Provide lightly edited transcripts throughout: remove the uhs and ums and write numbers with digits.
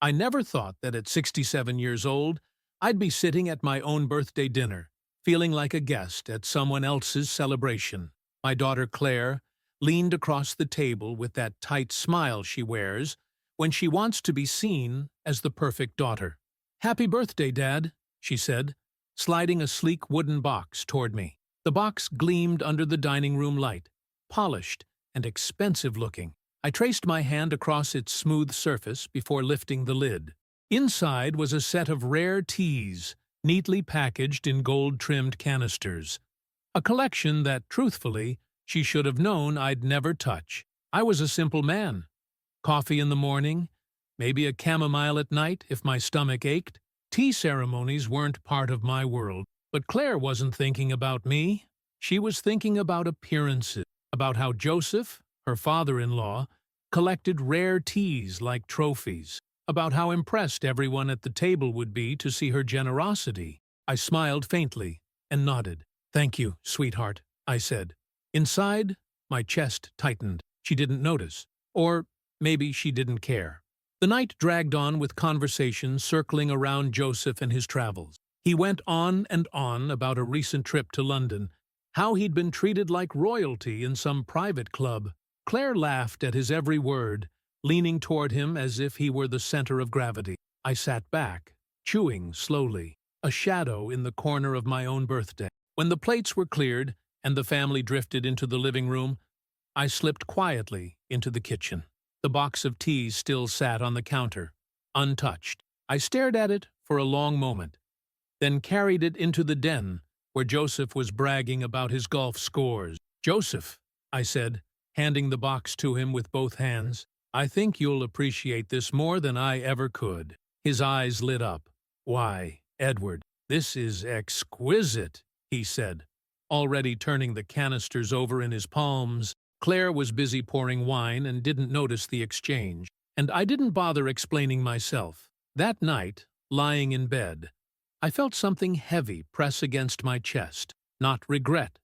I never thought that at 67 years old, I'd be sitting at my own birthday dinner, feeling like a guest at someone else's celebration. My daughter Claire leaned across the table with that tight smile she wears when she wants to be seen as the perfect daughter. "Happy birthday, Dad," she said, sliding a sleek wooden box toward me. The box gleamed under the dining room light, polished and expensive-looking. I traced my hand across its smooth surface before lifting the lid. Inside was a set of rare teas, neatly packaged in gold-trimmed canisters. A collection that, truthfully, she should have known I'd never touch. I was a simple man. Coffee in the morning, maybe a chamomile at night if my stomach ached. Tea ceremonies weren't part of my world. But Claire wasn't thinking about me. She was thinking about appearances, about how Joseph, her father-in-law, collected rare teas like trophies, about how impressed everyone at the table would be to see her generosity. I smiled faintly and nodded. "Thank you, sweetheart," I said. Inside, my chest tightened. She didn't notice. Or maybe she didn't care. The night dragged on with conversation circling around Joseph and his travels. He went on and on about a recent trip to London, how he'd been treated like royalty in some private club. Claire laughed at his every word, leaning toward him as if he were the center of gravity. I sat back, chewing slowly, a shadow in the corner of my own birthday. When the plates were cleared and the family drifted into the living room, I slipped quietly into the kitchen. The box of teas still sat on the counter, untouched. I stared at it for a long moment, then carried it into the den where Joseph was bragging about his golf scores. "Joseph," I said, handing the box to him with both hands, "I think you'll appreciate this more than I ever could." His eyes lit up. "Why, Edward, this is exquisite," he said, already turning the canisters over in his palms. Claire was busy pouring wine and didn't notice the exchange, and I didn't bother explaining myself. That night, lying in bed, I felt something heavy press against my chest. Not regret,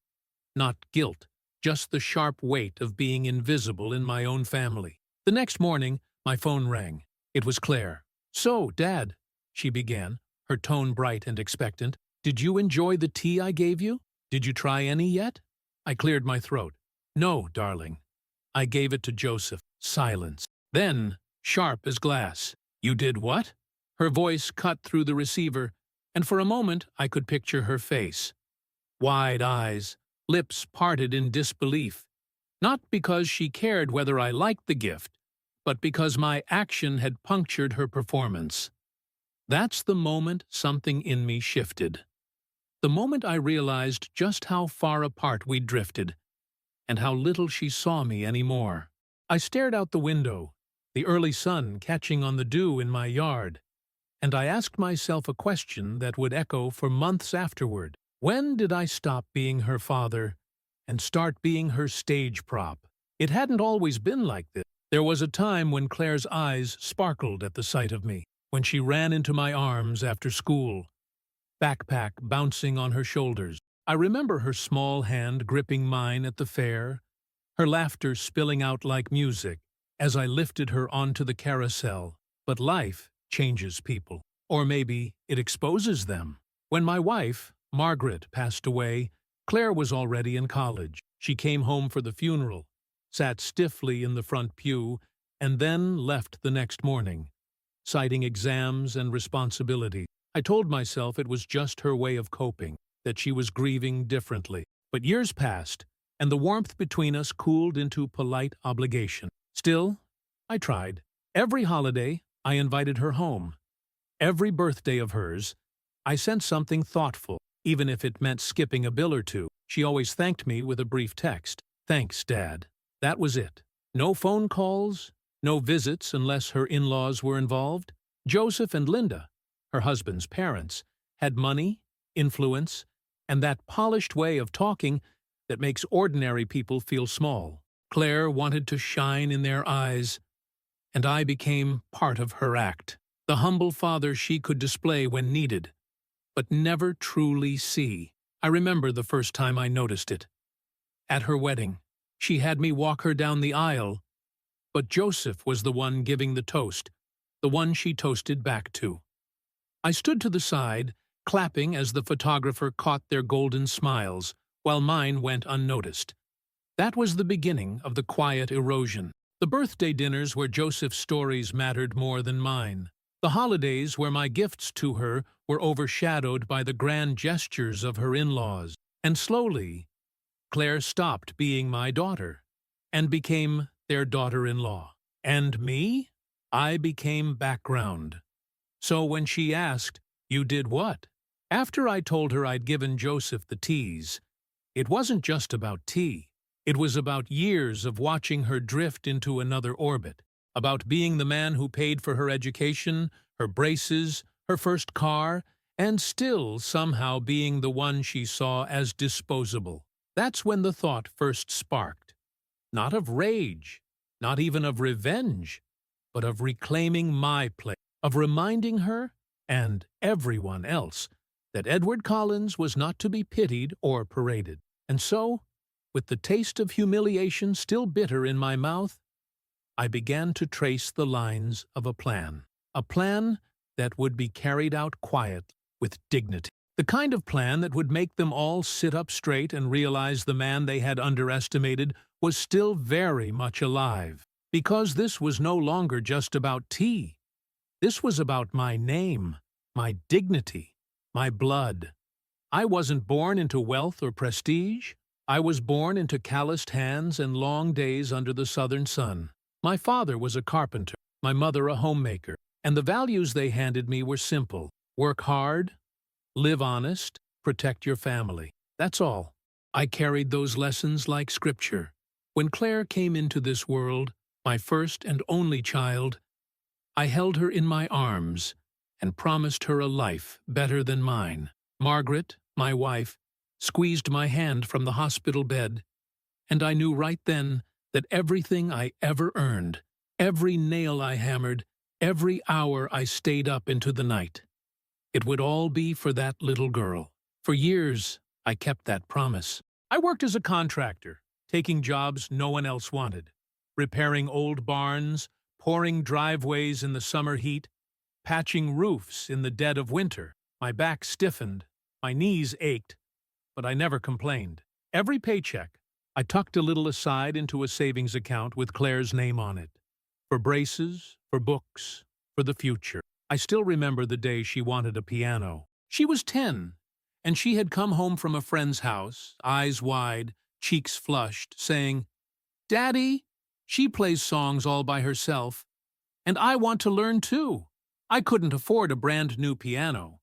not guilt, just the sharp weight of being invisible in my own family. The next morning, my phone rang. It was Claire. "So, Dad," she began, her tone bright and expectant, "did you enjoy the tea I gave you? Did you try any yet?" I cleared my throat. "No, darling. I gave it to Joseph." Silence. Then, sharp as glass, "You did what?" Her voice cut through the receiver, and for a moment I could picture her face. Wide eyes, lips parted in disbelief. Not because she cared whether I liked the gift, but because my action had punctured her performance. That's the moment something in me shifted. The moment I realized just how far apart we'd drifted, and how little she saw me anymore. I stared out the window, the early sun catching on the dew in my yard, and I asked myself a question that would echo for months afterward. When did I stop being her father and start being her stage prop? It hadn't always been like this. There was a time when Claire's eyes sparkled at the sight of me, when she ran into my arms after school, backpack bouncing on her shoulders. I remember her small hand gripping mine at the fair, her laughter spilling out like music as I lifted her onto the carousel. But life changes people, or maybe it exposes them. When my wife, Margaret, passed away, Claire was already in college. She came home for the funeral, sat stiffly in the front pew, and then left the next morning, citing exams and responsibility. I told myself it was just her way of coping, that she was grieving differently. But years passed, and the warmth between us cooled into polite obligation. Still, I tried. Every holiday, I invited her home. Every birthday of hers, I sent something thoughtful, even if it meant skipping a bill or two. She always thanked me with a brief text. "Thanks, Dad." That was it. No phone calls, no visits unless her in-laws were involved. Joseph and Linda, her husband's parents, had money, influence, and that polished way of talking that makes ordinary people feel small. Claire wanted to shine in their eyes, and I became part of her act. The humble father she could display when needed, but never truly see. I remember the first time I noticed it. At her wedding, she had me walk her down the aisle, but Joseph was the one giving the toast, the one she toasted back to. I stood to the side, clapping as the photographer caught their golden smiles, while mine went unnoticed. That was the beginning of the quiet erosion. The birthday dinners where Joseph's stories mattered more than mine. The holidays where my gifts to her were overshadowed by the grand gestures of her in-laws. And slowly, Claire stopped being my daughter and became their daughter-in-law. And me? I became background. So when she asked, "You did what?" After I told her I'd given Joseph the tease, it wasn't just about tea. It was about years of watching her drift into another orbit, about being the man who paid for her education, her braces, her first car, and still somehow being the one she saw as disposable. That's when the thought first sparked. Not of rage, not even of revenge, but of reclaiming my place, of reminding her, and everyone else, that Edward Collins was not to be pitied or paraded. And so, with the taste of humiliation still bitter in my mouth, I began to trace the lines of a plan that would be carried out quietly, with dignity. The kind of plan that would make them all sit up straight and realize the man they had underestimated was still very much alive. Because this was no longer just about tea. This was about my name, my dignity, my blood. I wasn't born into wealth or prestige. I was born into calloused hands and long days under the southern sun. My father was a carpenter, my mother a homemaker, and the values they handed me were simple. Work hard, live honest, protect your family. That's all. I carried those lessons like scripture. When Claire came into this world, my first and only child, I held her in my arms and promised her a life better than mine. Margaret, my wife, squeezed my hand from the hospital bed, and I knew right then that everything I ever earned, every nail I hammered, every hour I stayed up into the night, it would all be for that little girl. For years, I kept that promise. I worked as a contractor, taking jobs no one else wanted, repairing old barns, pouring driveways in the summer heat, patching roofs in the dead of winter. My back stiffened, my knees ached, but I never complained. Every paycheck, I tucked a little aside into a savings account with Claire's name on it. For braces, for books, for the future. I still remember the day she wanted a piano. She was 10, and she had come home from a friend's house, eyes wide, cheeks flushed, saying, "Daddy, she plays songs all by herself, and I want to learn too." I couldn't afford a brand new piano,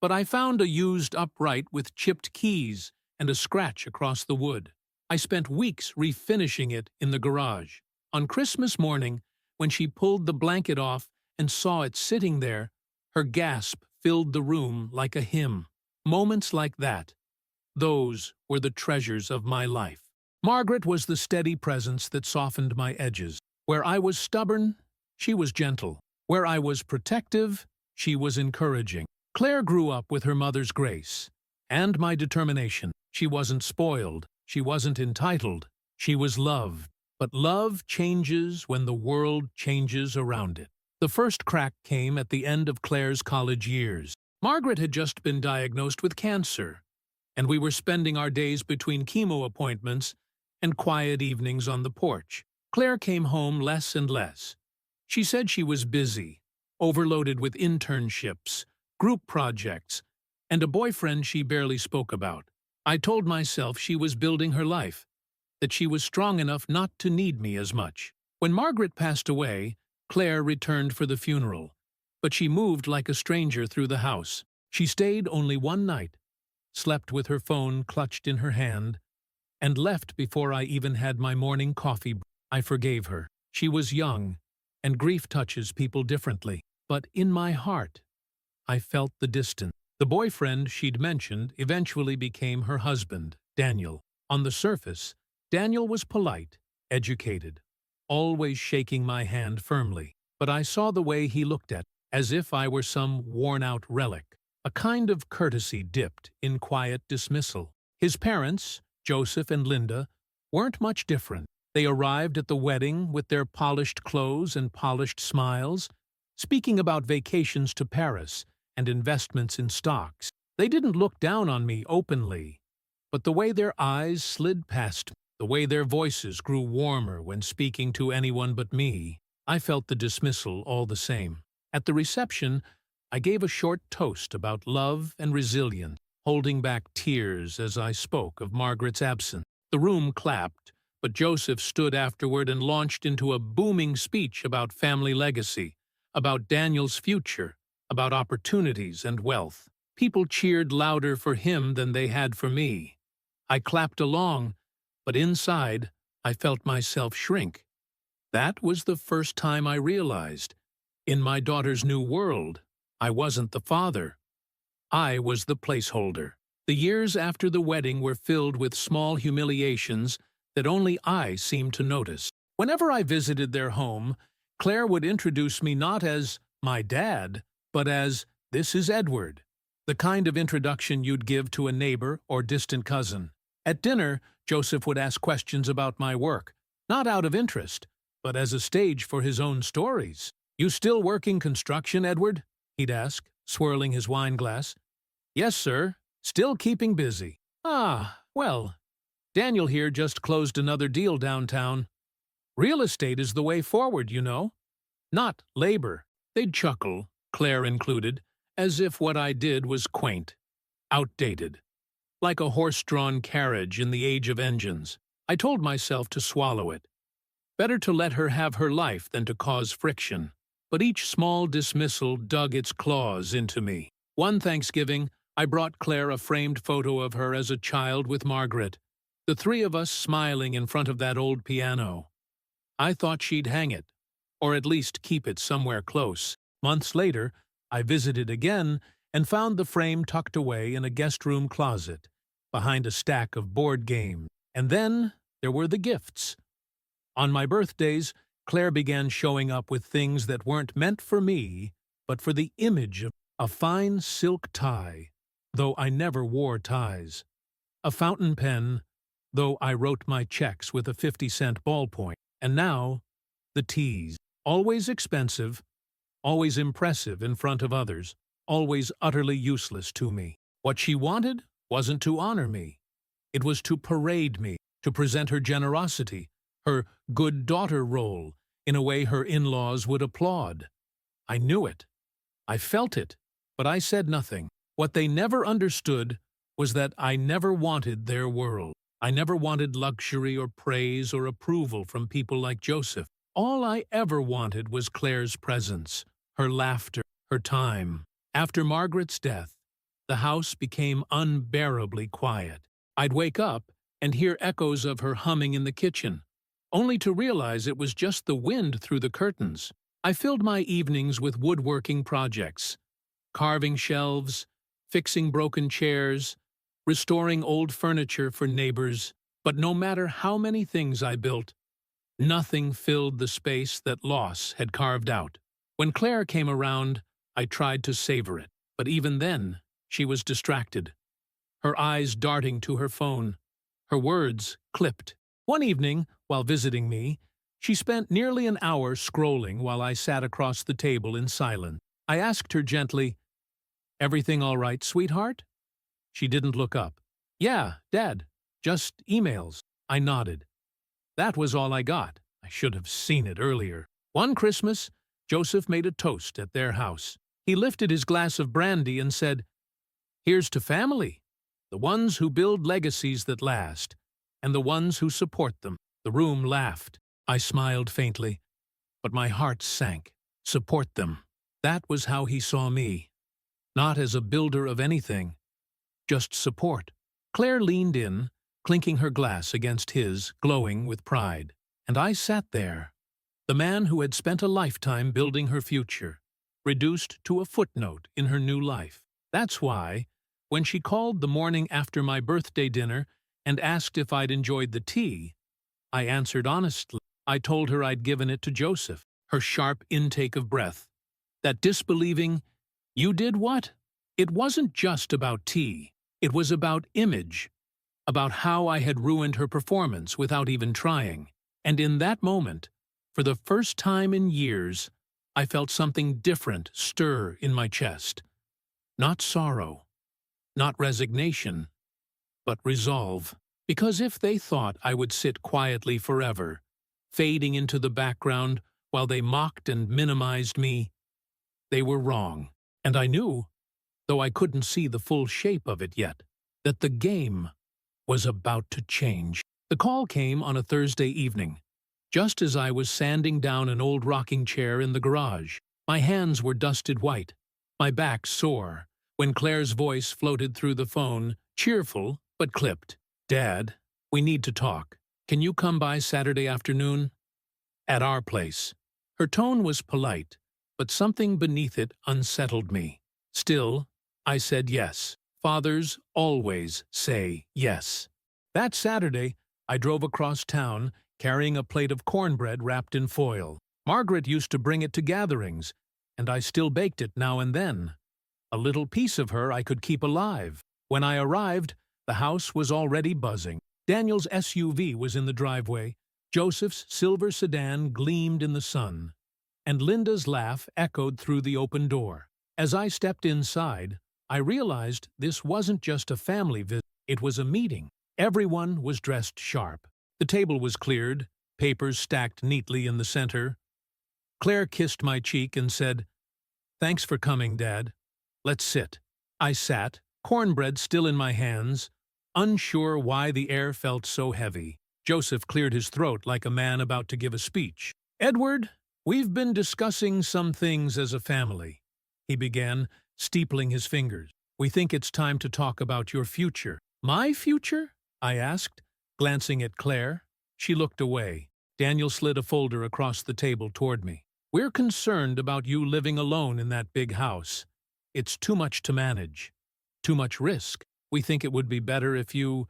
but I found a used upright with chipped keys and a scratch across the wood. I spent weeks refinishing it in the garage. On Christmas morning, when she pulled the blanket off and saw it sitting there, her gasp filled the room like a hymn. Moments like that, those were the treasures of my life. Margaret was the steady presence that softened my edges. Where I was stubborn, she was gentle. Where I was protective, she was encouraging. Claire grew up with her mother's grace and my determination. She wasn't spoiled. She wasn't entitled. She was loved. But love changes when the world changes around it. The first crack came at the end of Claire's college years. Margaret had just been diagnosed with cancer, and we were spending our days between chemo appointments and quiet evenings on the porch. Claire came home less and less. She said she was busy, overloaded with internships, group projects, and a boyfriend she barely spoke about. I told myself she was building her life, that she was strong enough not to need me as much. When Margaret passed away, Claire returned for the funeral, but she moved like a stranger through the house. She stayed only one night, slept with her phone clutched in her hand, and left before I even had my morning coffee. I forgave her. She was young, and grief touches people differently. But in my heart, I felt the distance. The boyfriend she'd mentioned eventually became her husband, Daniel. On the surface, Daniel was polite, educated, always shaking my hand firmly. But I saw the way he looked at me, as if I were some worn-out relic. A kind of courtesy dipped in quiet dismissal. His parents, Joseph and Linda, weren't much different. They arrived at the wedding with their polished clothes and polished smiles, speaking about vacations to Paris and investments in stocks. They didn't look down on me openly, but the way their eyes slid past me, the way their voices grew warmer when speaking to anyone but me, I felt the dismissal all the same. At the reception, I gave a short toast about love and resilience, holding back tears as I spoke of Margaret's absence. The room clapped, but Joseph stood afterward and launched into a booming speech about family legacy, about Daniel's future, about opportunities and wealth. People cheered louder for him than they had for me. I clapped along, but inside, I felt myself shrink. That was the first time I realized, in my daughter's new world, I wasn't the father. I was the placeholder. The years after the wedding were filled with small humiliations that only I seemed to notice. Whenever I visited their home, Claire would introduce me not as my dad, but as, "This is Edward," the kind of introduction you'd give to a neighbor or distant cousin. At dinner, Joseph would ask questions about my work, not out of interest, but as a stage for his own stories. "You still working construction, Edward?" he'd ask, swirling his wine glass. "Yes, sir. Still keeping busy." "Ah, well, Daniel here just closed another deal downtown. Real estate is the way forward, you know. Not labor." They'd chuckle, Claire included, as if what I did was quaint, outdated, like a horse-drawn carriage in the age of engines. I told myself to swallow it. Better to let her have her life than to cause friction. But each small dismissal dug its claws into me. One Thanksgiving, I brought Claire a framed photo of her as a child with Margaret, the three of us smiling in front of that old piano. I thought she'd hang it, or at least keep it somewhere close. Months later, I visited again and found the frame tucked away in a guest room closet, behind a stack of board games. And then there were the gifts. On my birthdays, Claire began showing up with things that weren't meant for me, but for the image of a fine silk tie, though I never wore ties, a fountain pen, though I wrote my checks with a 50-cent ballpoint, and now the teas. Always expensive, always impressive in front of others, always utterly useless to me. What she wanted wasn't to honor me. It was to parade me, to present her generosity, her good daughter role, in a way her in-laws would applaud. I knew it. I felt it, but I said nothing. What they never understood was that I never wanted their world. I never wanted luxury or praise or approval from people like Joseph. All I ever wanted was Claire's presence, her laughter, her time. After Margaret's death, the house became unbearably quiet. I'd wake up and hear echoes of her humming in the kitchen, only to realize it was just the wind through the curtains. I filled my evenings with woodworking projects, carving shelves, fixing broken chairs, restoring old furniture for neighbors. But no matter how many things I built, nothing filled the space that loss had carved out. When Claire came around, I tried to savor it, but even then, she was distracted, her eyes darting to her phone, her words clipped. One evening, while visiting me, she spent nearly an hour scrolling while I sat across the table in silence. I asked her gently, "Everything all right, sweetheart?" She didn't look up. "Yeah, Dad, just emails." I nodded. That was all I got. I should have seen it earlier. One Christmas, Joseph made a toast at their house. He lifted his glass of brandy and said, "Here's to family, the ones who build legacies that last, and the ones who support them." The room laughed. I smiled faintly, but my heart sank. Support them. That was how he saw me. Not as a builder of anything, just support. Claire leaned in, clinking her glass against his, glowing with pride. And I sat there, the man who had spent a lifetime building her future, reduced to a footnote in her new life. That's why, when she called the morning after my birthday dinner and asked if I'd enjoyed the tea, I answered honestly. I told her I'd given it to Joseph. Her sharp intake of breath, that disbelieving, "You did what?" It wasn't just about tea. It was about image, about how I had ruined her performance without even trying. And in that moment, for the first time in years, I felt something different stir in my chest. Not sorrow, not resignation, but resolve. Because if they thought I would sit quietly forever, fading into the background while they mocked and minimized me, they were wrong. And I knew, though I couldn't see the full shape of it yet, that the game was about to change. The call came on a Thursday evening, just as I was sanding down an old rocking chair in the garage. My hands were dusted white, my back sore, when Claire's voice floated through the phone, cheerful but clipped. "Dad, we need to talk. Can you come by Saturday afternoon? At our place." Her tone was polite, but something beneath it unsettled me. Still, I said yes. Fathers always say yes. That Saturday, I drove across town, carrying a plate of cornbread wrapped in foil. Margaret used to bring it to gatherings, and I still baked it now and then. A little piece of her I could keep alive. When I arrived, the house was already buzzing. Daniel's SUV was in the driveway, Joseph's silver sedan gleamed in the sun, and Linda's laugh echoed through the open door. As I stepped inside, I realized this wasn't just a family visit, it was a meeting. Everyone was dressed sharp. The table was cleared, papers stacked neatly in the center. Claire kissed my cheek and said, "Thanks for coming, Dad. Let's sit." I sat, cornbread still in my hands, unsure why the air felt so heavy. Joseph cleared his throat like a man about to give a speech. "Edward, we've been discussing some things as a family," he began, steepling his fingers. "We think it's time to talk about your future." "My future?" I asked, glancing at Claire. She looked away. Daniel slid a folder across the table toward me. "We're concerned about you living alone in that big house. It's too much to manage. Too much risk. We think it would be better if you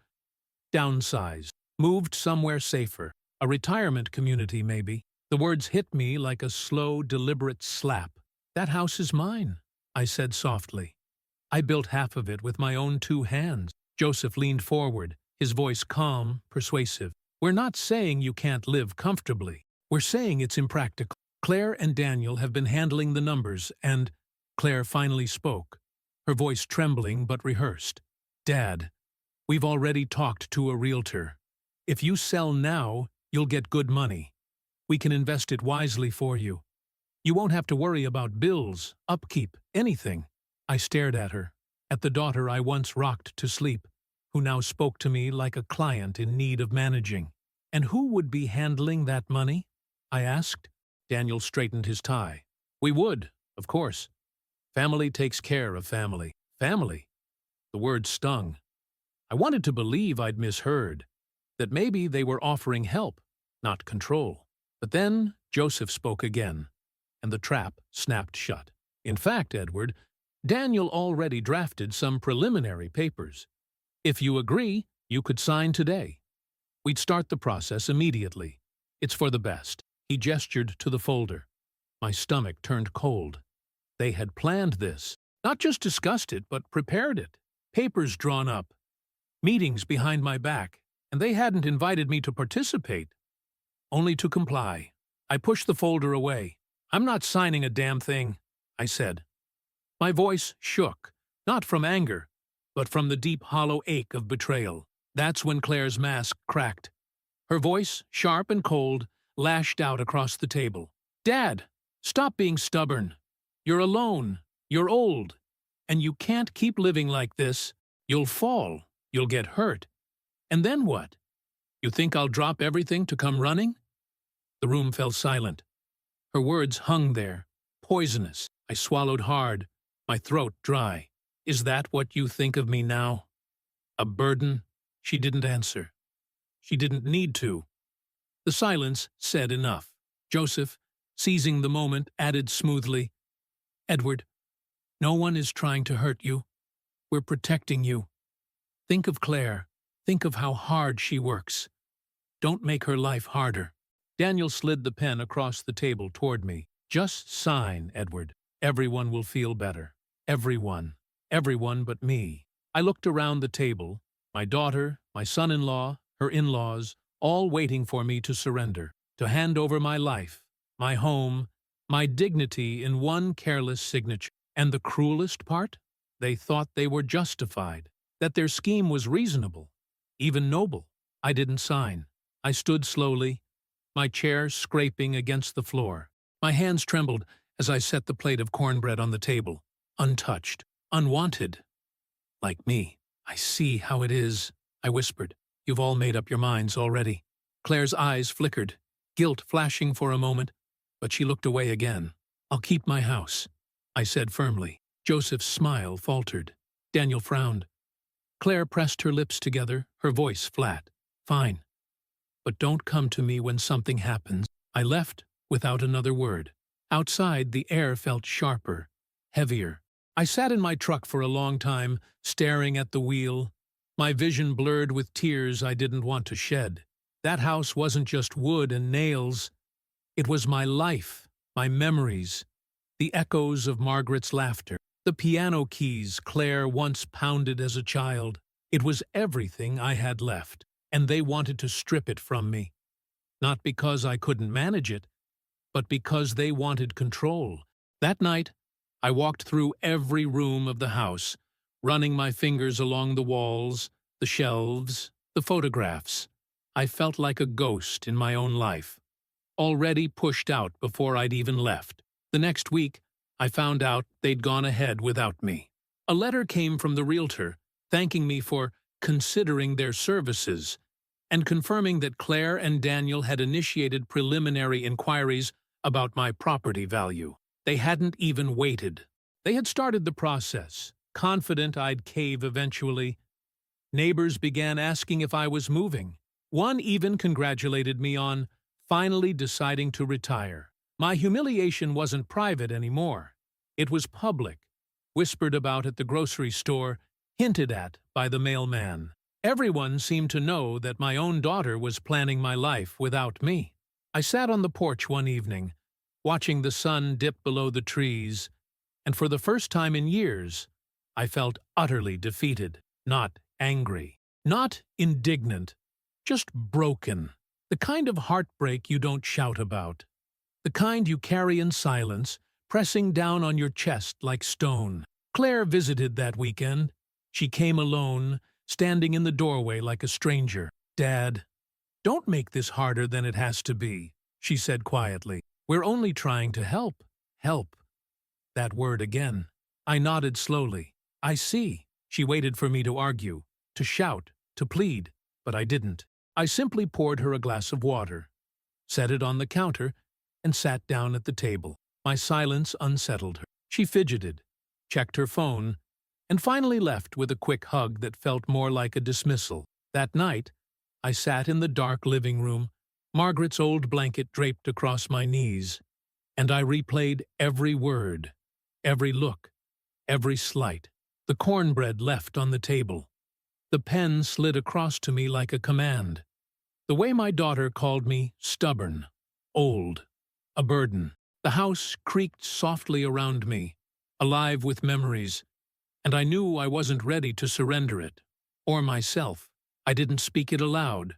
downsized, moved somewhere safer. A retirement community, maybe." The words hit me like a slow, deliberate slap. "That house is mine," I said softly. "I built half of it with my own 2 hands." Joseph leaned forward, his voice calm, persuasive. "We're not saying you can't live comfortably. We're saying it's impractical. Claire and Daniel have been handling the numbers, and—" Claire finally spoke, her voice trembling but rehearsed. "Dad, we've already talked to a realtor. If you sell now, you'll get good money. We can invest it wisely for you. You won't have to worry about bills, upkeep, anything." I stared at her, at the daughter I once rocked to sleep, who now spoke to me like a client in need of managing. "And who would be handling that money?" I asked. Daniel straightened his tie. "We would, of course. Family takes care of family." Family? The word stung. I wanted to believe I'd misheard, that maybe they were offering help, not control. But then Joseph spoke again, and the trap snapped shut. "In fact, Edward, Daniel already drafted some preliminary papers. If you agree, you could sign today. We'd start the process immediately. It's for the best." He gestured to the folder. My stomach turned cold. They had planned this, not just discussed it, but prepared it. Papers drawn up, meetings behind my back, and they hadn't invited me to participate, only to comply. I pushed the folder away. "I'm not signing a damn thing," I said. My voice shook, not from anger, but from the deep, hollow ache of betrayal. That's when Claire's mask cracked. Her voice, sharp and cold, lashed out across the table. "Dad, stop being stubborn. You're alone, you're old, and you can't keep living like this. You'll fall, you'll get hurt. And then what? You think I'll drop everything to come running?" The room fell silent. Her words hung there, poisonous. I swallowed hard, my throat dry. "Is that what you think of me now? A burden?" She didn't answer. She didn't need to. The silence said enough. Joseph, seizing the moment, added smoothly, "Edward, no one is trying to hurt you. We're protecting you. Think of Claire. Think of how hard she works. Don't make her life harder." Daniel slid the pen across the table toward me. "Just sign, Edward. Everyone will feel better. Everyone. Everyone but me." I looked around the table, my daughter, my son-in-law, her in-laws, all waiting for me to surrender, to hand over my life, my home, My dignity in one careless signature. And the cruelest part? They thought they were justified, that their scheme was reasonable, even noble. I didn't sign. I stood slowly, my chair scraping against the floor. My hands trembled as I set the plate of cornbread on the table, untouched, unwanted. Like me. I see how it is, I whispered. You've all made up your minds already. Claire's eyes flickered, guilt flashing for a moment, but she looked away again. I'll keep my house, I said firmly. Joseph's smile faltered. Daniel frowned. Claire pressed her lips together, her voice flat. Fine. But don't come to me when something happens. I left without another word. Outside, the air felt sharper, heavier. I sat in my truck for a long time, staring at the wheel, my vision blurred with tears I didn't want to shed. That house wasn't just wood and nails. It was my life, my memories, the echoes of Margaret's laughter, the piano keys Claire once pounded as a child. It was everything I had left, and they wanted to strip it from me. Not because I couldn't manage it, but because they wanted control. That night, I walked through every room of the house, running my fingers along the walls, the shelves, the photographs. I felt like a ghost in my own life, already pushed out before I'd even left. The next week, I found out they'd gone ahead without me. A letter came from the realtor, thanking me for considering their services, and confirming that Claire and Daniel had initiated preliminary inquiries about my property value. They hadn't even waited. They had started the process, confident I'd cave eventually. Neighbors began asking if I was moving. One even congratulated me on finally deciding to retire. My humiliation wasn't private anymore. It was public, whispered about at the grocery store, hinted at by the mailman. Everyone seemed to know that my own daughter was planning my life without me. I sat on the porch one evening, watching the sun dip below the trees, and for the first time in years, I felt utterly defeated, not angry, not indignant, just broken. The kind of heartbreak you don't shout about. The kind you carry in silence, pressing down on your chest like stone. Claire visited that weekend. She came alone, standing in the doorway like a stranger. Dad, don't make this harder than it has to be, she said quietly. We're only trying to help. Help. That word again. I nodded slowly. I see. She waited for me to argue, to shout, to plead, but I didn't. I simply poured her a glass of water, set it on the counter, and sat down at the table. My silence unsettled her. She fidgeted, checked her phone, and finally left with a quick hug that felt more like a dismissal. That night, I sat in the dark living room, Margaret's old blanket draped across my knees, and I replayed every word, every look, every slight. The cornbread left on the table. The pen slid across to me like a command. The way my daughter called me stubborn, old, a burden. The house creaked softly around me, alive with memories, and I knew I wasn't ready to surrender it, or myself. I didn't speak it aloud.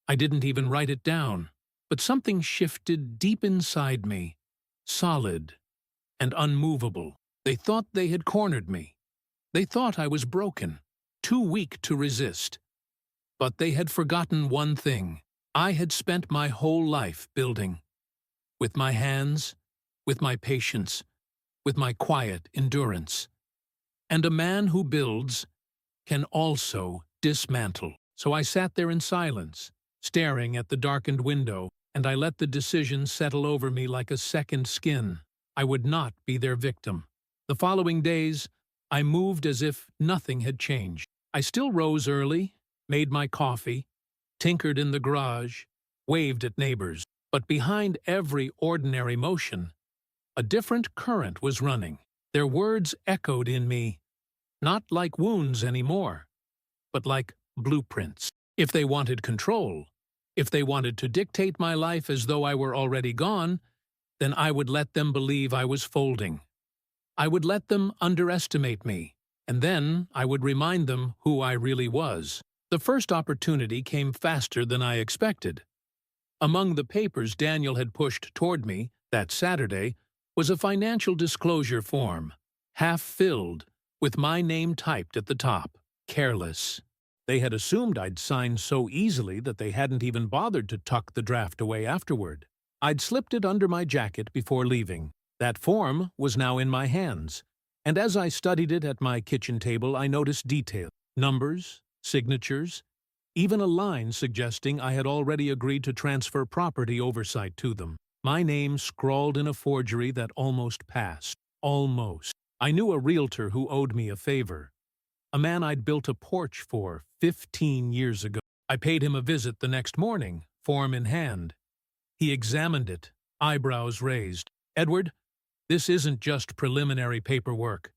I didn't even write it down, but something shifted deep inside me, solid and unmovable. They thought they had cornered me. They thought I was broken, too weak to resist. But they had forgotten one thing. I had spent my whole life building. With my hands, with my patience, with my quiet endurance. And a man who builds can also dismantle. So I sat there in silence, staring at the darkened window, and I let the decision settle over me like a second skin. I would not be their victim. The following days, I moved as if nothing had changed. I still rose early, made my coffee, tinkered in the garage, waved at neighbors. But behind every ordinary motion, a different current was running. Their words echoed in me, not like wounds anymore, but like blueprints. If they wanted control, if they wanted to dictate my life as though I were already gone, then I would let them believe I was folding. I would let them underestimate me, and then I would remind them who I really was. The first opportunity came faster than I expected. Among the papers Daniel had pushed toward me that Saturday was a financial disclosure form, half filled, with my name typed at the top. Careless. They had assumed I'd signed so easily that they hadn't even bothered to tuck the draft away afterward. I'd slipped it under my jacket before leaving. That form was now in my hands, and as I studied it at my kitchen table, I noticed detail. Numbers, signatures, even a line suggesting I had already agreed to transfer property oversight to them. My name scrawled in a forgery that almost passed. Almost. I knew a realtor who owed me a favor. A man I'd built a porch for 15 years ago. I paid him a visit the next morning, form in hand. He examined it, eyebrows raised. "Edward, this isn't just preliminary paperwork.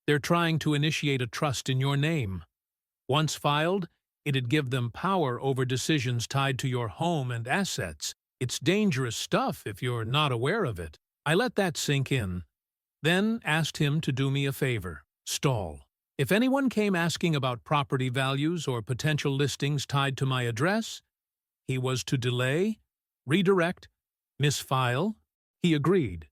They're trying to initiate a trust in your name. Once filed, it'd give them power over decisions tied to your home and assets. It's dangerous stuff if you're not aware of it." I let that sink in, then asked him to do me a favor. Stall. If anyone came asking about property values or potential listings tied to my address, he was to delay, redirect, misfile. He agreed,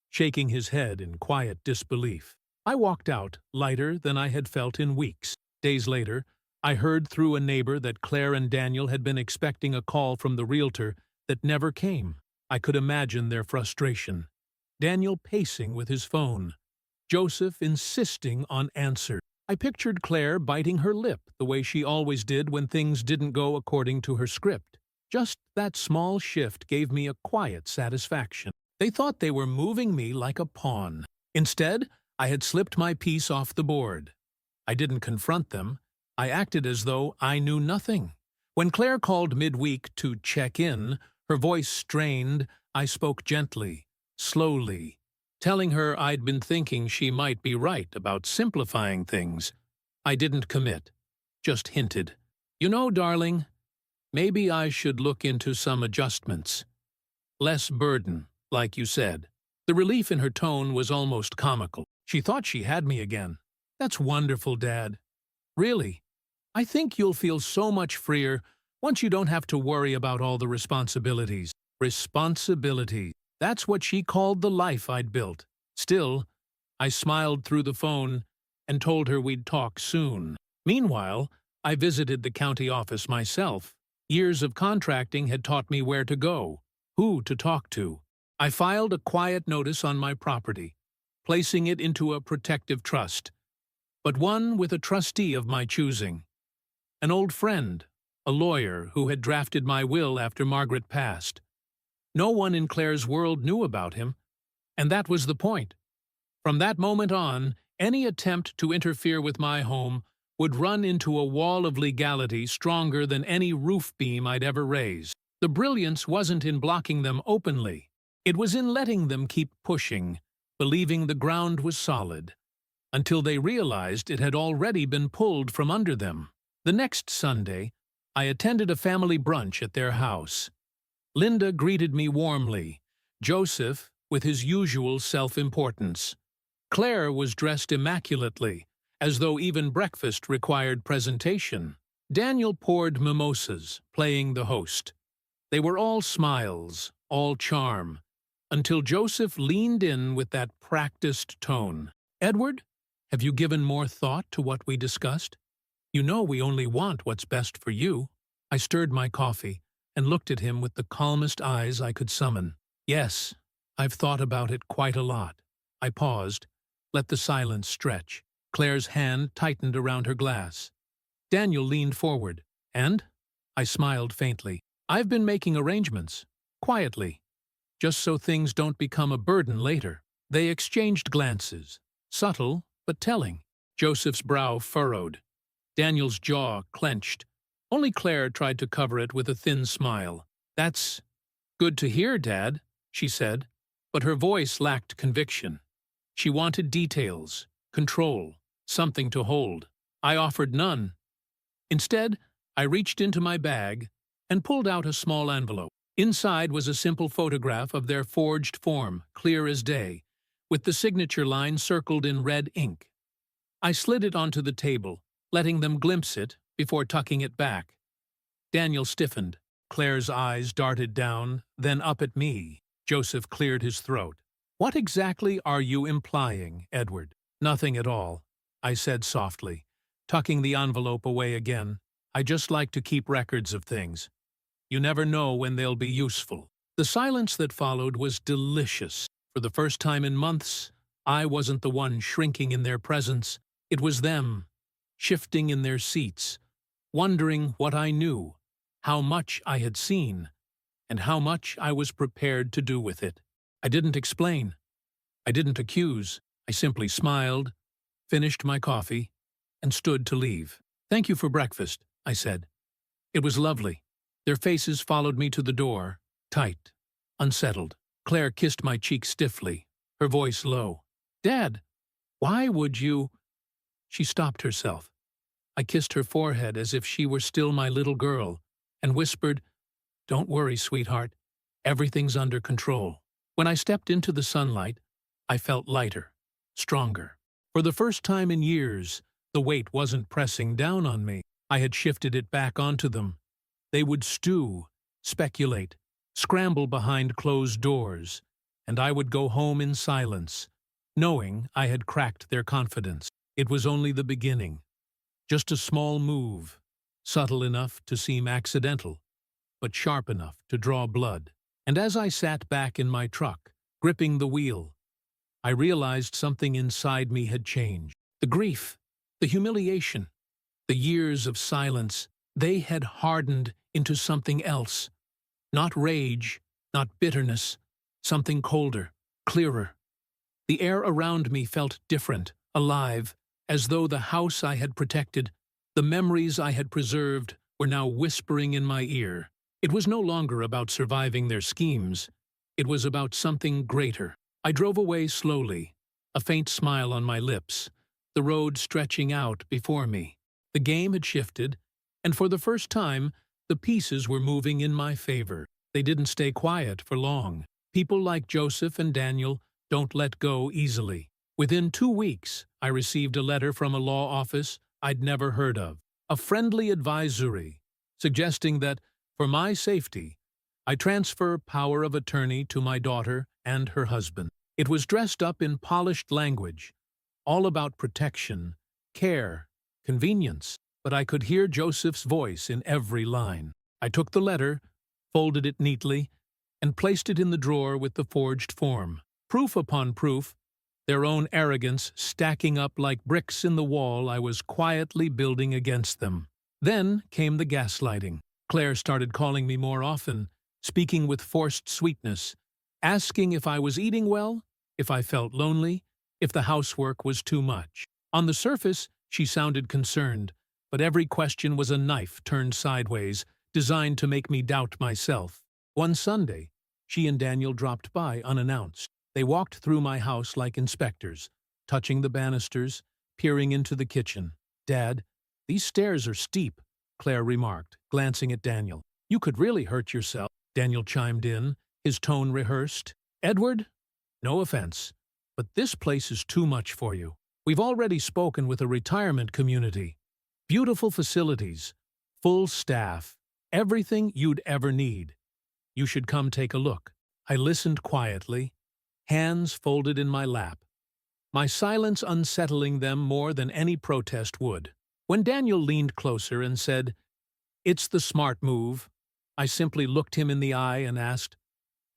shaking his head in quiet disbelief. I walked out, lighter than I had felt in weeks. Days later, I heard through a neighbor that Claire and Daniel had been expecting a call from the realtor that never came. I could imagine their frustration. Daniel pacing with his phone. Joseph insisting on answers. I pictured Claire biting her lip the way she always did when things didn't go according to her script. Just that small shift gave me a quiet satisfaction. They thought they were moving me like a pawn. Instead, I had slipped my piece off the board. I didn't confront them. I acted as though I knew nothing. When Claire called midweek to check in, her voice strained, I spoke gently, slowly, telling her I'd been thinking she might be right about simplifying things. I didn't commit, just hinted. "You know, darling, maybe I should look into some adjustments. Less burden, like you said." The relief in her tone was almost comical. She thought she had me again. "That's wonderful, Dad. Really, I think you'll feel so much freer once you don't have to worry about all the responsibilities." Responsibility. That's what she called the life I'd built. Still, I smiled through the phone and told her we'd talk soon. Meanwhile, I visited the county office myself. Years of contracting had taught me where to go, who to talk to. I filed a quiet notice on my property, placing it into a protective trust, but one with a trustee of my choosing. An old friend, a lawyer who had drafted my will after Margaret passed. No one in Claire's world knew about him, and that was the point. From that moment on, any attempt to interfere with my home would run into a wall of legality stronger than any roof beam I'd ever raised. The brilliance wasn't in blocking them openly. It was in letting them keep pushing, believing the ground was solid, until they realized it had already been pulled from under them. The next Sunday, I attended a family brunch at their house. Linda greeted me warmly, Joseph with his usual self-importance. Claire was dressed immaculately, as though even breakfast required presentation. Daniel poured mimosas, playing the host. They were all smiles, all charm, until Joseph leaned in with that practiced tone. "Edward, have you given more thought to what we discussed? You know we only want what's best for you." I stirred my coffee and looked at him with the calmest eyes I could summon. "Yes, I've thought about it quite a lot." I paused, let the silence stretch. Claire's hand tightened around her glass. Daniel leaned forward. "And?" I smiled faintly. "I've been making arrangements, quietly, just so things don't become a burden later." They exchanged glances, subtle but telling. Joseph's brow furrowed. Daniel's jaw clenched. Only Claire tried to cover it with a thin smile. "That's good to hear, Dad," she said, but her voice lacked conviction. She wanted details, control, something to hold. I offered none. Instead, I reached into my bag and pulled out a small envelope. Inside was a simple photograph of their forged form, clear as day, with the signature line circled in red ink. I slid it onto the table, letting them glimpse it before tucking it back. Daniel stiffened. Claire's eyes darted down, then up at me. Joseph cleared his throat. What exactly are you implying, Edward? Nothing at all, I said softly, tucking the envelope away again. I just like to keep records of things. You never know when they'll be useful. The silence that followed was delicious. For the first time in months, I wasn't the one shrinking in their presence. It was them, shifting in their seats, wondering what I knew, how much I had seen, and how much I was prepared to do with it. I didn't explain. I didn't accuse. I simply smiled, finished my coffee, and stood to leave. "Thank you for breakfast," I said. It was lovely. Their faces followed me to the door, tight, unsettled. Claire kissed my cheek stiffly, her voice low. "Dad, why would you—" She stopped herself. I kissed her forehead as if she were still my little girl, and whispered, "Don't worry, sweetheart. Everything's under control." When I stepped into the sunlight, I felt lighter, stronger. For the first time in years, the weight wasn't pressing down on me. I had shifted it back onto them. They would stew, speculate, scramble behind closed doors, and I would go home in silence, knowing I had cracked their confidence. It was only the beginning. Just a small move, subtle enough to seem accidental, but sharp enough to draw blood. And as I sat back in my truck, gripping the wheel, I realized something inside me had changed. The grief, the humiliation, the years of silence, they had hardened into something else. Not rage, not bitterness, something colder, clearer. The air around me felt different, alive, as though the house I had protected, the memories I had preserved, were now whispering in my ear. It was no longer about surviving their schemes. It was about something greater. I drove away slowly, a faint smile on my lips, the road stretching out before me. The game had shifted, and for the first time, the pieces were moving in my favor. They didn't stay quiet for long. People like Joseph and Daniel don't let go easily. Within 2 weeks, I received a letter from a law office I'd never heard of, a friendly advisory, suggesting that, for my safety, I transfer power of attorney to my daughter and her husband. It was dressed up in polished language, all about protection, care, convenience, but I could hear Joseph's voice in every line. I took the letter, folded it neatly, and placed it in the drawer with the forged form. Proof upon proof, their own arrogance stacking up like bricks in the wall I was quietly building against them. Then came the gaslighting. Claire started calling me more often, speaking with forced sweetness, asking if I was eating well, if I felt lonely, if the housework was too much. On the surface, she sounded concerned, but every question was a knife turned sideways, designed to make me doubt myself. One Sunday, she and Daniel dropped by unannounced. They walked through my house like inspectors, touching the banisters, peering into the kitchen. "Dad, these stairs are steep," Claire remarked, glancing at Daniel. "You could really hurt yourself," Daniel chimed in, his tone rehearsed. "Edward, no offense, but this place is too much for you. We've already spoken with a retirement community. Beautiful facilities, full staff, everything you'd ever need. You should come take a look." I listened quietly, hands folded in my lap, my silence unsettling them more than any protest would. When Daniel leaned closer and said, "It's the smart move," I simply looked him in the eye and asked,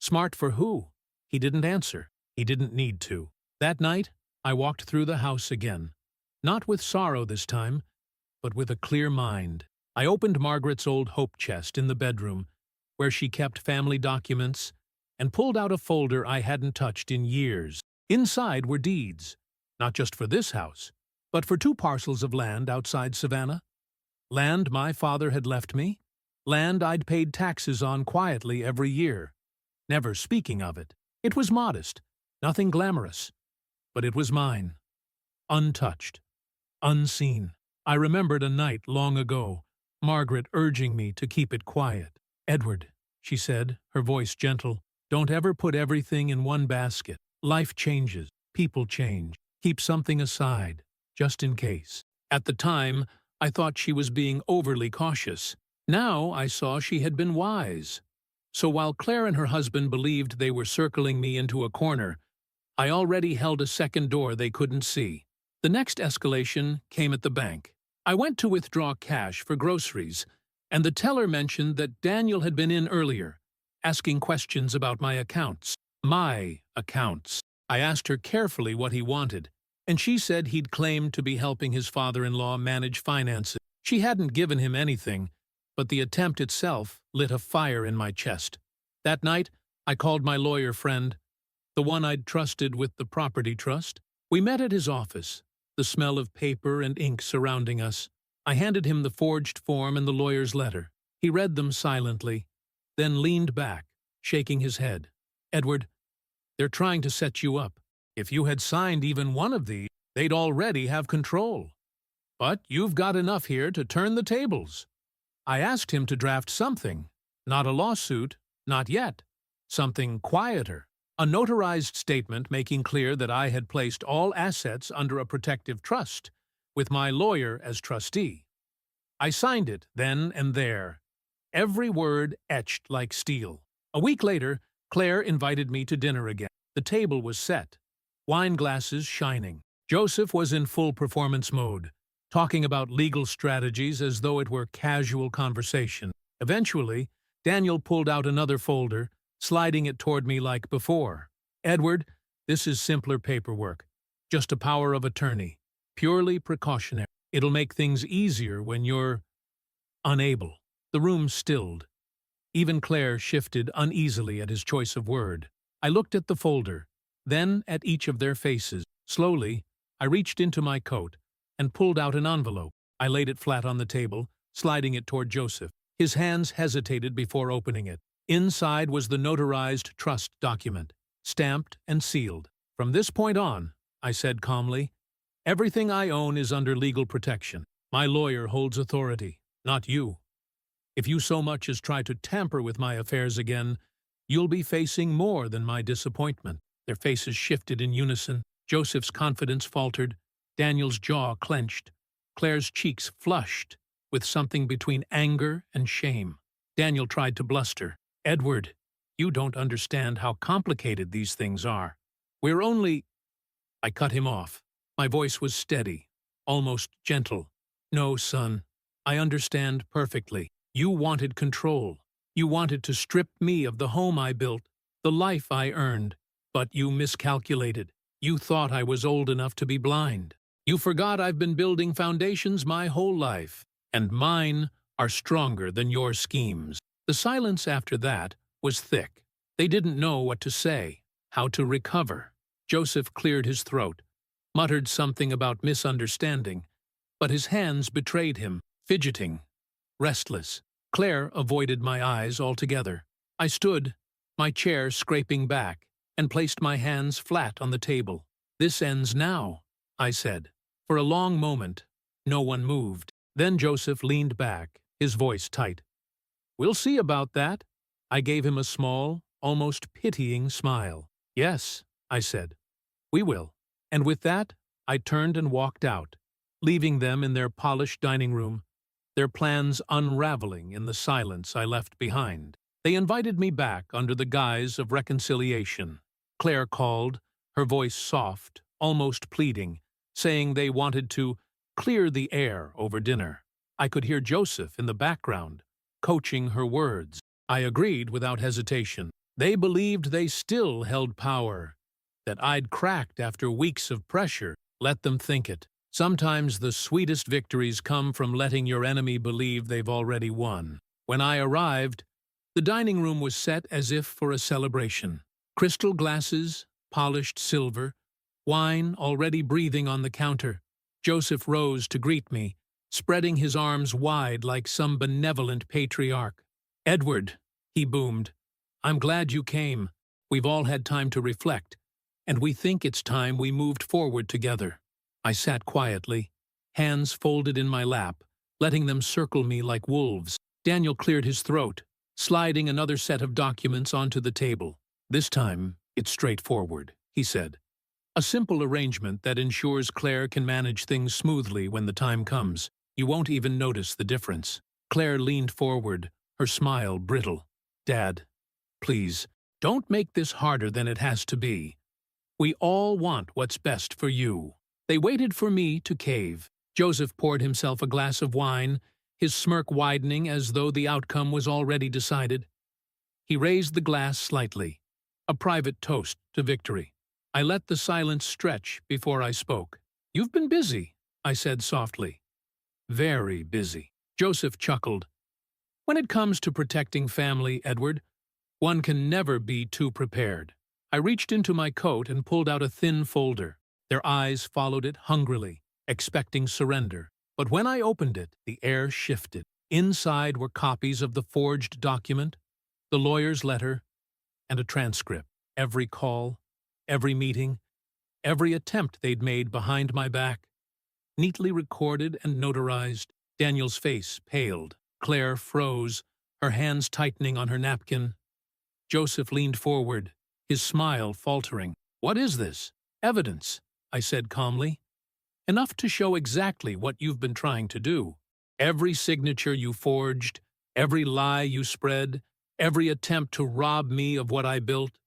"Smart for who?" He didn't answer. He didn't need to. That night, I walked through the house again, not with sorrow this time, but with a clear mind. I opened Margaret's old hope chest in the bedroom, where she kept family documents, and pulled out a folder I hadn't touched in years. Inside were deeds, not just for this house, but for 2 parcels of land outside Savannah. Land my father had left me, land I'd paid taxes on quietly every year, never speaking of it. It was modest, nothing glamorous, but it was mine, untouched, unseen. I remembered a night long ago, Margaret urging me to keep it quiet. "Edward," she said, her voice gentle, "don't ever put everything in one basket. Life changes, people change. Keep something aside, just in case." At the time, I thought she was being overly cautious. Now I saw she had been wise. So while Claire and her husband believed they were circling me into a corner, I already held a second door they couldn't see. The next escalation came at the bank. I went to withdraw cash for groceries, and the teller mentioned that Daniel had been in earlier, asking questions about my accounts. My accounts. I asked her carefully what he wanted, and she said he'd claimed to be helping his father-in-law manage finances. She hadn't given him anything, but the attempt itself lit a fire in my chest. That night, I called my lawyer friend, the one I'd trusted with the property trust. We met at his office, the smell of paper and ink surrounding us. I handed him the forged form and the lawyer's letter. He read them silently, then leaned back, shaking his head. "Edward, they're trying to set you up. If you had signed even one of these, they'd already have control. But you've got enough here to turn the tables." I asked him to draft something, not a lawsuit, not yet, something quieter. A notarized statement making clear that I had placed all assets under a protective trust, with my lawyer as trustee. I signed it then and there, every word etched like steel. A week later, Claire invited me to dinner again. The table was set, wine glasses shining. Joseph was in full performance mode, talking about legal strategies as though it were casual conversation. Eventually, Daniel pulled out another folder, sliding it toward me like before. "Edward, this is simpler paperwork. Just a power of attorney. Purely precautionary. It'll make things easier when you're unable." The room stilled. Even Claire shifted uneasily at his choice of word. I looked at the folder, then at each of their faces. Slowly, I reached into my coat and pulled out an envelope. I laid it flat on the table, sliding it toward Joseph. His hands hesitated before opening it. Inside was the notarized trust document, stamped and sealed. "From this point on," I said calmly, "everything I own is under legal protection. My lawyer holds authority, not you. If you so much as try to tamper with my affairs again, you'll be facing more than my disappointment." Their faces shifted in unison. Joseph's confidence faltered, Daniel's jaw clenched, Claire's cheeks flushed with something between anger and shame. Daniel tried to bluster. "Edward, you don't understand how complicated these things are. We're only—" I cut him off. My voice was steady, almost gentle. "No, son, I understand perfectly. You wanted control. You wanted to strip me of the home I built, the life I earned. But you miscalculated. You thought I was old enough to be blind. You forgot I've been building foundations my whole life, and mine are stronger than your schemes." The silence after that was thick. They didn't know what to say, how to recover. Joseph cleared his throat, muttered something about misunderstanding, but his hands betrayed him, fidgeting, restless. Claire avoided my eyes altogether. I stood, my chair scraping back, and placed my hands flat on the table. "This ends now," I said. For a long moment, no one moved. Then Joseph leaned back, his voice tight. "We'll see about that." I gave him a small, almost pitying smile. "Yes," I said, "we will." And with that, I turned and walked out, leaving them in their polished dining room, their plans unraveling in the silence I left behind. They invited me back under the guise of reconciliation. Claire called, her voice soft, almost pleading, saying they wanted to clear the air over dinner. I could hear Joseph in the background, coaching her words. I agreed without hesitation. They believed they still held power, that I'd cracked after weeks of pressure. Let them think it. Sometimes the sweetest victories come from letting your enemy believe they've already won. When I arrived, the dining room was set as if for a celebration. Crystal glasses, polished silver, wine already breathing on the counter. Joseph rose to greet me, spreading his arms wide like some benevolent patriarch. "Edward," he boomed, "I'm glad you came. We've all had time to reflect, and we think it's time we moved forward together." I sat quietly, hands folded in my lap, letting them circle me like wolves. Daniel cleared his throat, sliding another set of documents onto the table. "This time, it's straightforward," he said. "A simple arrangement that ensures Claire can manage things smoothly when the time comes. You won't even notice the difference." Claire leaned forward, her smile brittle. "Dad, please, don't make this harder than it has to be. We all want what's best for you. They waited for me to cave. Joseph poured himself a glass of wine, his smirk widening as though the outcome was already decided. He raised the glass slightly, a private toast to victory. I let the silence stretch before I spoke. "You've been busy," I said softly. "Very busy." Joseph chuckled. "When it comes to protecting family, Edward, one can never be too prepared." I reached into my coat and pulled out a thin folder. Their eyes followed it hungrily, expecting surrender. But when I opened it, the air shifted. Inside were copies of the forged document, the lawyer's letter, and a transcript. Every call, every meeting, every attempt they'd made behind my back, neatly recorded and notarized. Daniel's face paled. Claire froze, her hands tightening on her napkin. Joseph leaned forward, his smile faltering. "What is this?" "Evidence," I said calmly. "Enough to show exactly what you've been trying to do. Every signature you forged, every lie you spread, every attempt to rob me of what I built.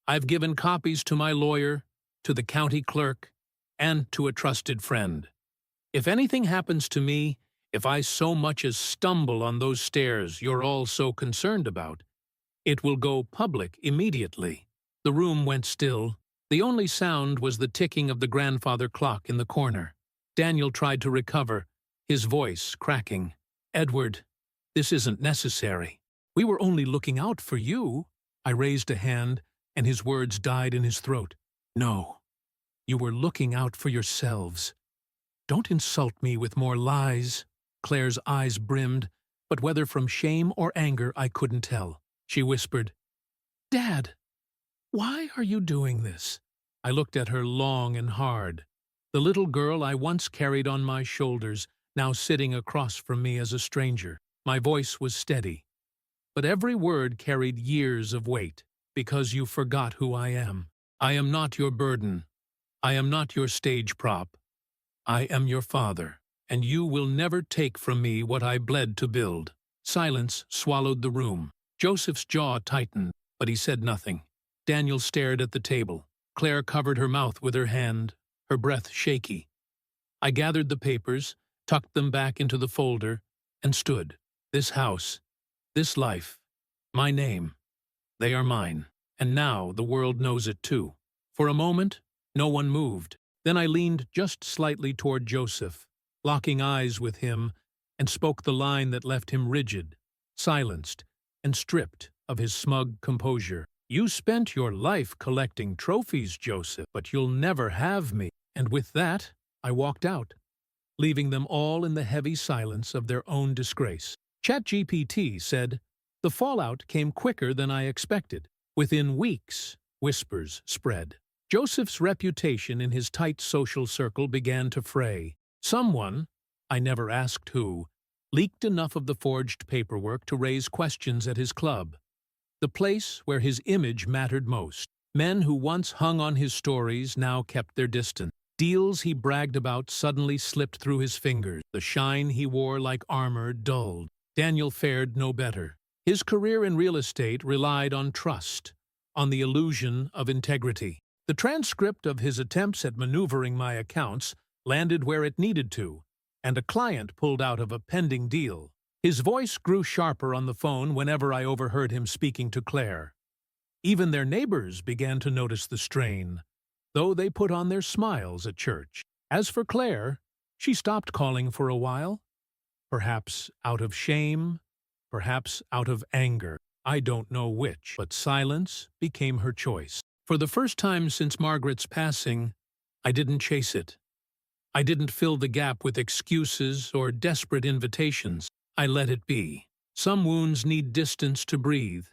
I've given copies to my lawyer, to the county clerk, and to a trusted friend. If anything happens to me, if I so much as stumble on those stairs you're all so concerned about, it will go public immediately." The room went still. The only sound was the ticking of the grandfather clock in the corner. Daniel tried to recover, his voice cracking. "Edward, this isn't necessary. We were only looking out for you." I raised a hand, and his words died in his throat. "No, you were looking out for yourselves. Don't insult me with more lies." Claire's eyes brimmed, but whether from shame or anger I couldn't tell. She whispered, "Dad, why are you doing this?" I looked at her long and hard. The little girl I once carried on my shoulders, now sitting across from me as a stranger. My voice was steady, but every word carried years of weight. "Because you forgot who I am. I am not your burden. I am not your stage prop. I am your father, and you will never take from me what I bled to build." Silence swallowed the room. Joseph's jaw tightened, but he said nothing. Daniel stared at the table. Claire covered her mouth with her hand, her breath shaky. I gathered the papers, tucked them back into the folder, and stood. This house, this life, my name, they are mine. And now the world knows it too. For a moment, no one moved. Then I leaned just slightly toward Joseph, locking eyes with him, and spoke the line that left him rigid, silenced, and stripped of his smug composure. "You spent your life collecting trophies, Joseph, but you'll never have me." And with that, I walked out, leaving them all in the heavy silence of their own disgrace. ChatGPT said, "The fallout came quicker than I expected. Within weeks, whispers spread. Joseph's reputation in his tight social circle began to fray. Someone, I never asked who, leaked enough of the forged paperwork to raise questions at his club, the place where his image mattered most. Men who once hung on his stories now kept their distance. Deals he bragged about suddenly slipped through his fingers. The shine he wore like armor dulled. Daniel fared no better. His career in real estate relied on trust, on the illusion of integrity. The transcript of his attempts at maneuvering my accounts landed where it needed to, and a client pulled out of a pending deal. His voice grew sharper on the phone whenever I overheard him speaking to Claire. Even their neighbors began to notice the strain, though they put on their smiles at church. As for Claire, she stopped calling for a while, perhaps out of shame, perhaps out of anger. I don't know which, but silence became her choice. For the first time since Margaret's passing, I didn't chase it. I didn't fill the gap with excuses or desperate invitations. I let it be. Some wounds need distance to breathe,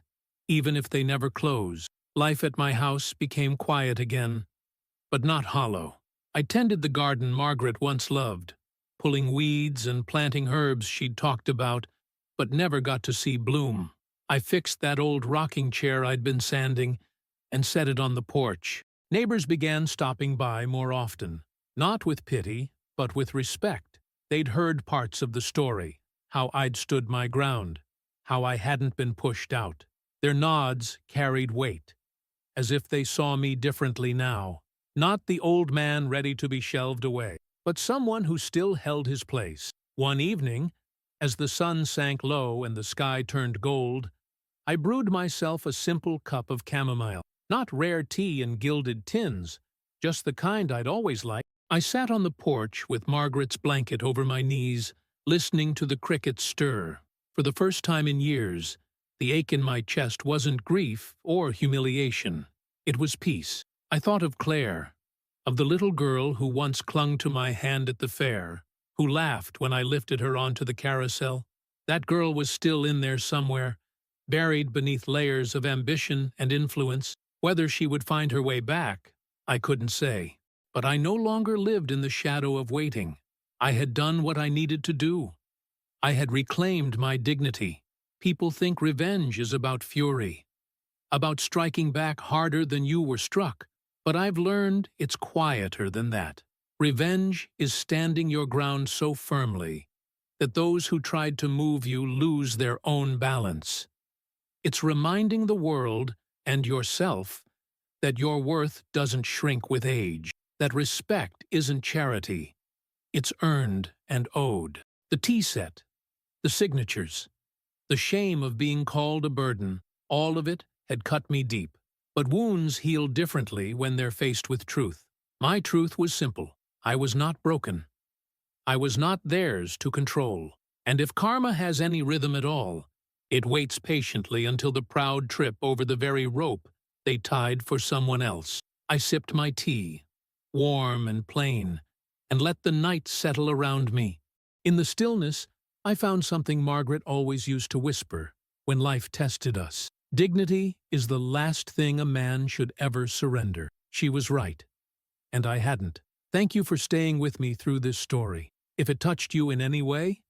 even if they never close. Life at my house became quiet again, but not hollow. I tended the garden Margaret once loved, pulling weeds and planting herbs she'd talked about, but never got to see bloom. I fixed that old rocking chair I'd been sanding and set it on the porch. Neighbors began stopping by more often, not with pity, but with respect. They'd heard parts of the story, how I'd stood my ground, how I hadn't been pushed out. Their nods carried weight, as if they saw me differently now. Not the old man ready to be shelved away, but someone who still held his place. One evening, as the sun sank low and the sky turned gold, I brewed myself a simple cup of chamomile. Not rare tea in gilded tins, just the kind I'd always liked. I sat on the porch with Margaret's blanket over my knees, listening to the crickets stir. For the first time in years, the ache in my chest wasn't grief or humiliation. It was peace. I thought of Claire, of the little girl who once clung to my hand at the fair, who laughed when I lifted her onto the carousel. That girl was still in there somewhere, buried beneath layers of ambition and influence. Whether she would find her way back, I couldn't say. But I no longer lived in the shadow of waiting. I had done what I needed to do. I had reclaimed my dignity. People think revenge is about fury, about striking back harder than you were struck. But I've learned it's quieter than that. Revenge is standing your ground so firmly that those who tried to move you lose their own balance. It's reminding the world and yourself that your worth doesn't shrink with age, that respect isn't charity. It's earned and owed. The tea set, the signatures, the shame of being called a burden, all of it had cut me deep. But wounds heal differently when they're faced with truth. My truth was simple. I was not broken. I was not theirs to control. And if karma has any rhythm at all, it waits patiently until the proud trip over the very rope they tied for someone else. I sipped my tea, warm and plain, and let the night settle around me. In the stillness, I found something Margaret always used to whisper when life tested us. Dignity is the last thing a man should ever surrender. She was right, and I hadn't. Thank you for staying with me through this story. If it touched you in any way,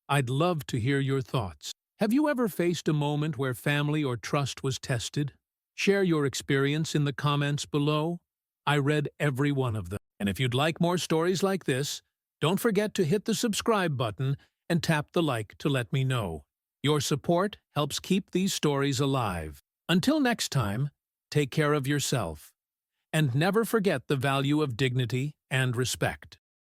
I'd love to hear your thoughts. Have you ever faced a moment where family or trust was tested? Share your experience in the comments below. I read every one of them. And if you'd like more stories like this, don't forget to hit the subscribe button and tap the like to let me know. Your support helps keep these stories alive. Until next time, take care of yourself. And never forget the value of dignity and respect.